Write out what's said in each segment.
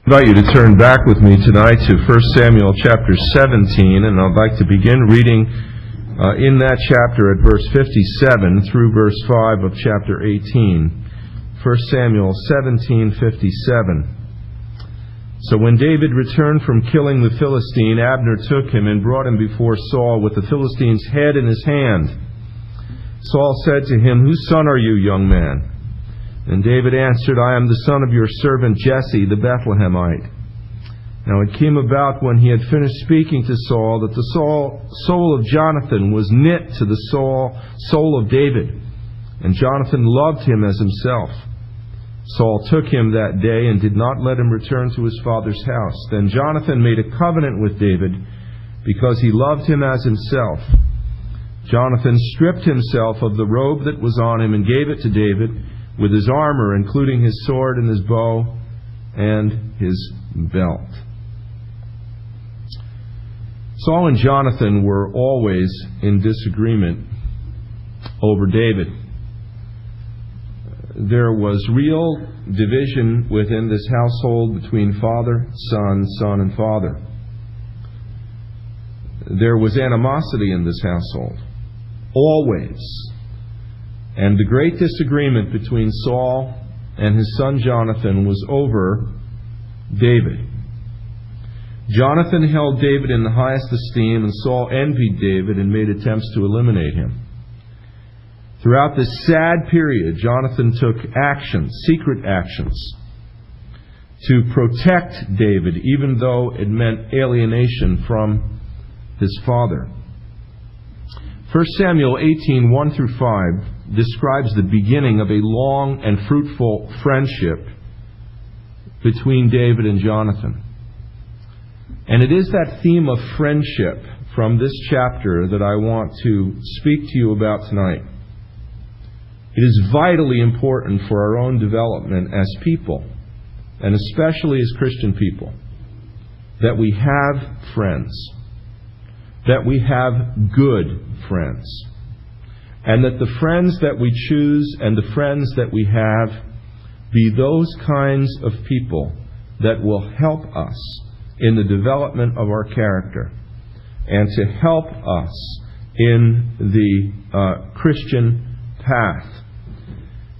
I invite you to turn back with me tonight to 1 Samuel chapter 17, and I'd like to begin reading in that chapter at verse 57 through verse 5 of chapter 18. 1 Samuel 17:57. So when David returned from killing the Philistine, Abner took him and brought him before Saul with the Philistine's head in his hand. Saul said to him, "Whose son are you, young man?" And David answered, "I am the son of your servant Jesse, the Bethlehemite." Now it came about when he had finished speaking to Saul that the soul of Jonathan was knit to the soul of David, and Jonathan loved him as himself. Saul took him that day and did not let him return to his father's house. Then Jonathan made a covenant with David because he loved him as himself. Jonathan stripped himself of the robe that was on him and gave it to David, with his armor, including his sword and his bow and his belt. Saul and Jonathan were always in disagreement over David. There was real division within this household between father, son, son, and father. There was animosity in this household, always. And the great disagreement between Saul and his son Jonathan was over David. Jonathan held David in the highest esteem, and Saul envied David and made attempts to eliminate him. Throughout this sad period, Jonathan took secret actions, to protect David, even though it meant alienation from his father. 1 Samuel 18:1 through 5 describes the beginning of a long and fruitful friendship between David and Jonathan. And it is that theme of friendship from this chapter that I want to speak to you about tonight. It is vitally important for our own development as people, and especially as Christian people, that we have friends, that we have good friends, and that the friends that we choose and the friends that we have be those kinds of people that will help us in the development of our character and to help us in the Christian path.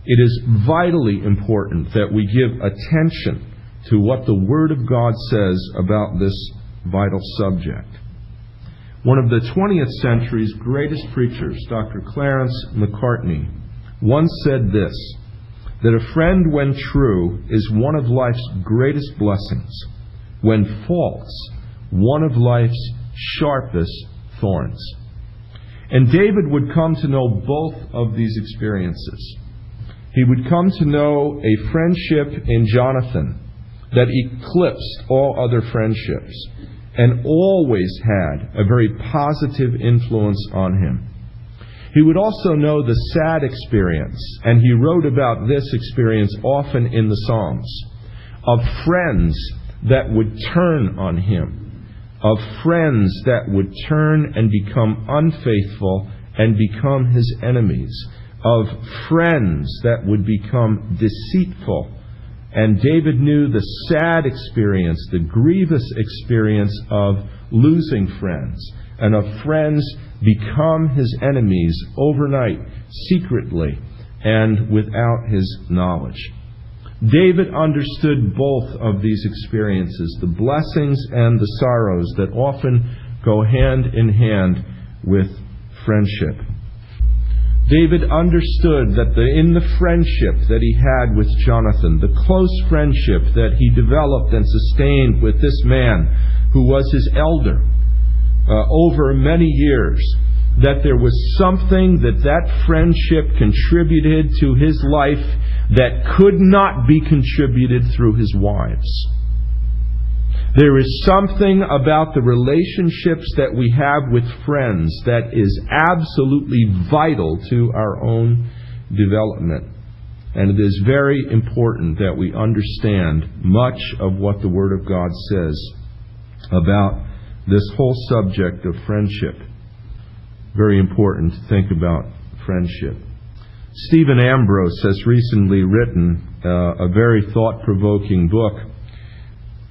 It is vitally important that we give attention to what the Word of God says about this vital subject. One of the 20th century's greatest preachers, Dr. Clarence Macartney, once said this, that a friend when true is one of life's greatest blessings, when false, one of life's sharpest thorns. And David would come to know both of these experiences. He would come to know a friendship in Jonathan that eclipsed all other friendships, and always had a very positive influence on him. He would also know the sad experience, and he wrote about this experience often in the Psalms, of friends that would turn on him, of friends that would turn and become unfaithful and become his enemies, of friends that would become deceitful. And David knew the sad experience, the grievous experience of losing friends, and of friends become his enemies overnight, secretly, and without his knowledge. David understood both of these experiences, the blessings and the sorrows that often go hand in hand with friendship. David understood that in the friendship that he had with Jonathan, the close friendship that he developed and sustained with this man who was his elder over many years, that there was something that friendship contributed to his life that could not be contributed through his wives. There is something about the relationships that we have with friends that is absolutely vital to our own development. And it is very important that we understand much of what the Word of God says about this whole subject of friendship. Very important to think about friendship. Stephen Ambrose has recently written a very thought-provoking book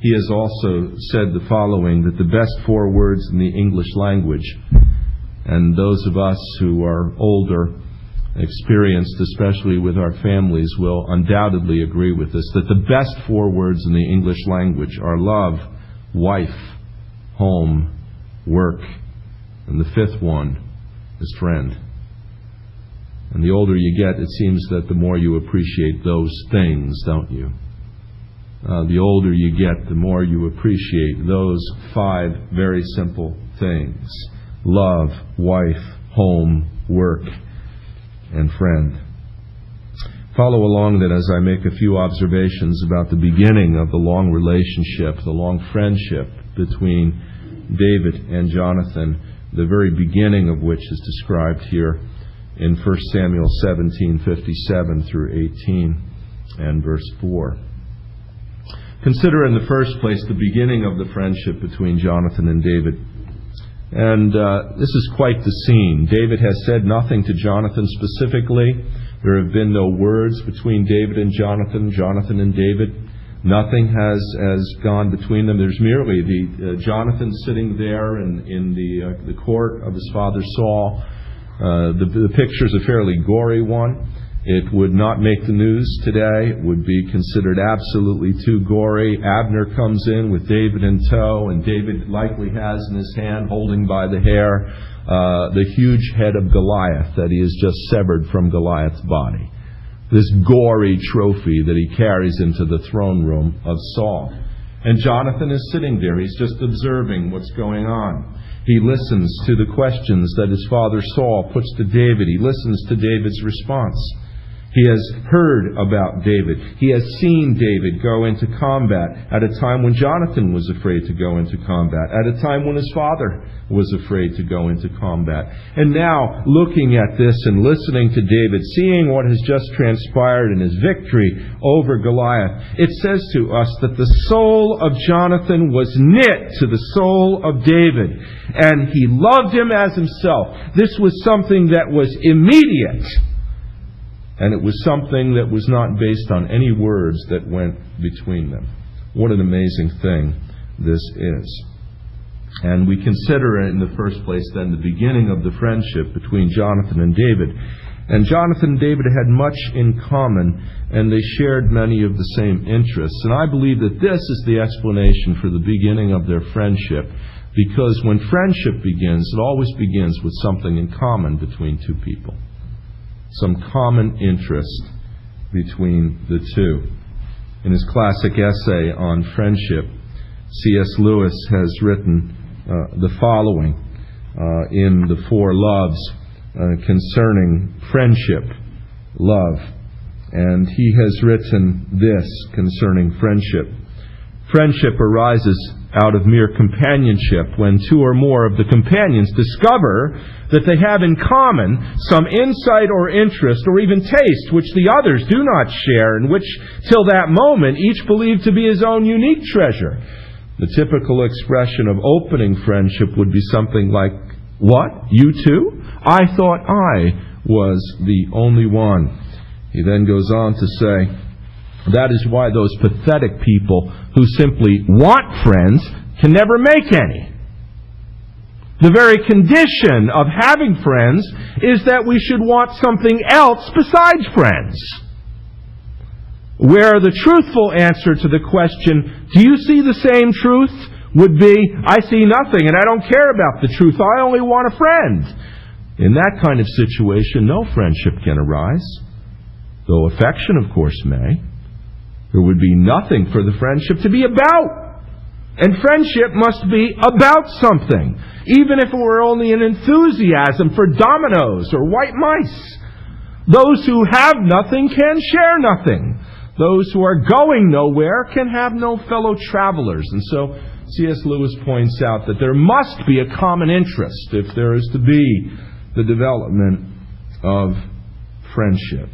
he has also said the following, that the best 4 words in the English language, and those of us who are older, experienced especially with our families, will undoubtedly agree with this, that the best 4 words in the English language are love, wife, home, work, and the 5th one is friend. And the older you get, it seems that the more you appreciate those things, don't you? The older you get, the more you appreciate those 5 very simple things: love, wife, home, work, and friend. Follow along then as I make a few observations about the beginning of the long relationship, the long friendship between David and Jonathan, the very beginning of which is described here in 1 Samuel 17:57 through 18 and verse 4. Consider in the first place the beginning of the friendship between Jonathan and David. And this is quite the scene. David has said nothing to Jonathan specifically. There have been no words between David and Jonathan and David. Nothing has gone between them. There's merely the Jonathan sitting there in the court of his father Saul. The picture's a fairly gory one. It would not make the news today. It would be considered absolutely too gory. Abner comes in with David in tow, and David likely has in his hand, holding by the hair, the huge head of Goliath that he has just severed from Goliath's body. This gory trophy that he carries into the throne room of Saul. And Jonathan is sitting there. He's just observing what's going on. He listens to the questions that his father Saul puts to David. He listens to David's response. He has heard about David. He has seen David go into combat at a time when Jonathan was afraid to go into combat, at a time when his father was afraid to go into combat. And now, looking at this and listening to David, seeing what has just transpired in his victory over Goliath, it says to us that the soul of Jonathan was knit to the soul of David, and he loved him as himself. This was something that was immediate. And it was something that was not based on any words that went between them. What an amazing thing this is. And we consider in the first place then the beginning of the friendship between Jonathan and David. And Jonathan and David had much in common, and they shared many of the same interests. And I believe that this is the explanation for the beginning of their friendship, because when friendship begins, it always begins with something in common between two people. Some common interest between the two. In his classic essay on friendship, C.S. Lewis has written the following in The Four Loves concerning friendship, love. And he has written this concerning friendship. Friendship arises out of mere companionship when 2 or more of the companions discover that they have in common some insight or interest or even taste which the others do not share, and which till that moment each believed to be his own unique treasure. The typical expression of opening friendship would be something like, "What? You too? I thought I was the only one." He then goes on to say, that is why those pathetic people who simply want friends can never make any. The very condition of having friends is that we should want something else besides friends. Where the truthful answer to the question, "Do you see the same truth?" would be, "I see nothing and I don't care about the truth. I only want a friend." In that kind of situation, no friendship can arise, though affection, of course, may. There would be nothing for the friendship to be about. And friendship must be about something, even if it were only an enthusiasm for dominoes or white mice. Those who have nothing can share nothing. Those who are going nowhere can have no fellow travelers. And so C.S. Lewis points out that there must be a common interest if there is to be the development of friendship.